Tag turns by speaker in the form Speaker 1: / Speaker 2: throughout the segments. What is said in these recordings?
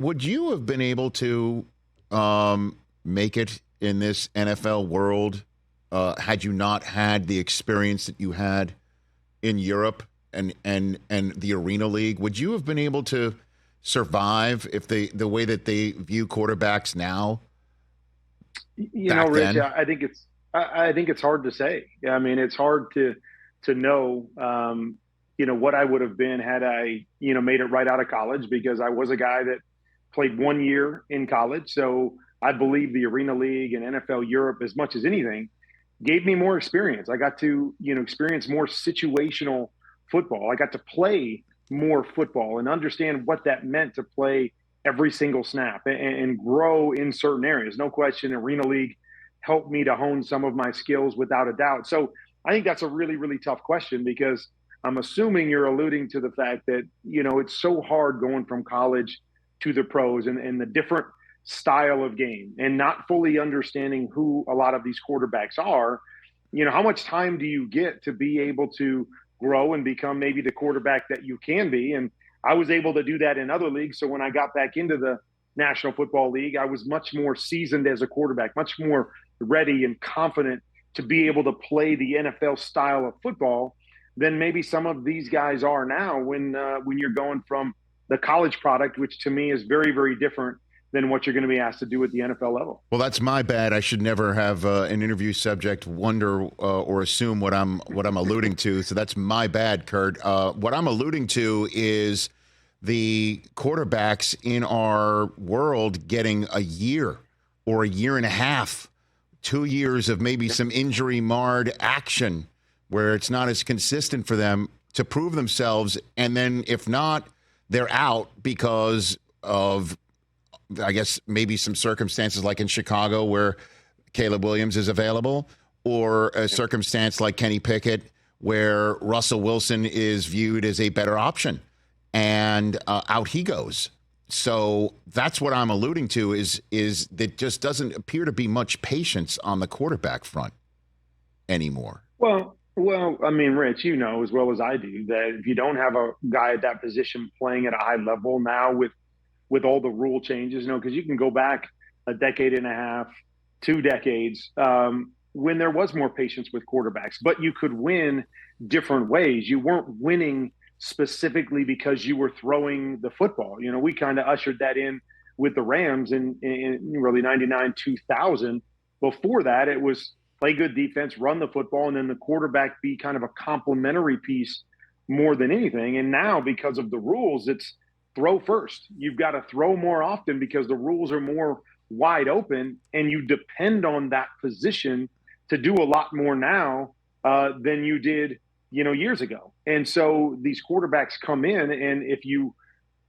Speaker 1: Would you have been able to make it in this NFL world had you not had the experience that you had in Europe and the Arena League? Would you have been able to survive if the way that they view quarterbacks now back
Speaker 2: Rich,
Speaker 1: then?
Speaker 2: I think it's hard to say. I mean, it's hard to know, what I would have been had I, made it right out of college, because I was a guy that played 1 year in college. So I believe the Arena League and NFL Europe, as much as anything, gave me more experience. I got to, experience more situational football. I got to play more football and understand what that meant to play every single snap and grow in certain areas. No question, Arena League helped me to hone some of my skills without a doubt. So I think that's a really, really tough question, because I'm assuming you're alluding to the fact that, it's so hard going from college to the pros and the different style of game and not fully understanding who a lot of these quarterbacks are. How much time do you get to be able to grow and become maybe the quarterback that you can be? And I was able to do that in other leagues. So when I got back into the National Football League, I was much more seasoned as a quarterback, much more ready and confident to be able to play the NFL style of football than maybe some of these guys are now when you're going from the college product, which to me is very, very different than what you're going to be asked to do at the NFL level.
Speaker 1: Well, that's my bad. I should never have an interview subject wonder or assume what I'm alluding to. So that's my bad, Kurt. What I'm alluding to is the quarterbacks in our world getting a year or a year and a half, 2 years of maybe some injury-marred action where it's not as consistent for them to prove themselves. And then if not, they're out because of, I guess, maybe some circumstances like in Chicago where Caleb Williams is available, or a circumstance like Kenny Pickett where Russell Wilson is viewed as a better option, and out he goes. So that's what I'm alluding to is that just doesn't appear to be much patience on the quarterback front anymore.
Speaker 2: Well, I mean, Rich, as well as I do that if you don't have a guy at that position playing at a high level now with all the rule changes, because you can go back a decade and a half, 2 decades, when there was more patience with quarterbacks, but you could win different ways. You weren't winning specifically because you were throwing the football. We kind of ushered that in with the Rams in really 99, 2000. Before that, it was play good defense, run the football, and then the quarterback be kind of a complementary piece more than anything. And now, because of the rules, it's throw first. You've got to throw more often because the rules are more wide open, and you depend on that position to do a lot more now than you did, years ago. And so these quarterbacks come in, and if you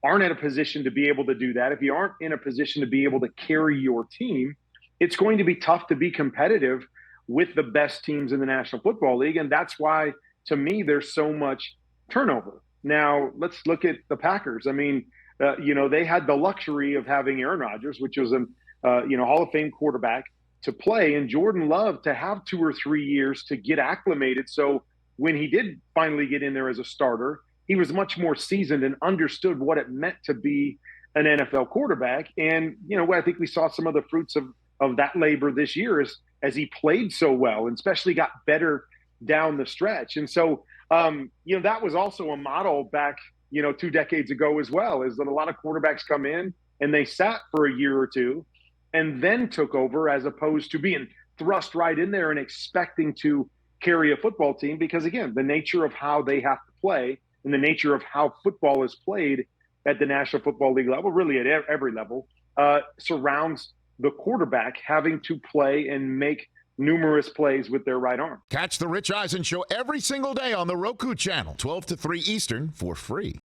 Speaker 2: aren't in a position to be able to do that, if you aren't in a position to be able to carry your team, it's going to be tough to be competitive with the best teams in the National Football League. And that's why, to me, there's so much turnover. Now, let's look at the Packers. I mean, they had the luxury of having Aaron Rodgers, which was an Hall of Fame quarterback, to play, and Jordan Love to have 2 or 3 years to get acclimated. So when he did finally get in there as a starter, he was much more seasoned and understood what it meant to be an NFL quarterback. And, I think we saw some of the fruits of that labor this year as he played so well and especially got better down the stretch. And so, that was also a model back, 2 decades ago as well, is that a lot of quarterbacks come in and they sat for a year or two and then took over, as opposed to being thrust right in there and expecting to carry a football team. Because again, the nature of how they have to play and the nature of how football is played at the National Football League level, really at every level, surrounds the quarterback having to play and make numerous plays with their right arm.
Speaker 1: Catch the Rich Eisen Show every single day on the Roku channel, 12 to 3 Eastern, for free.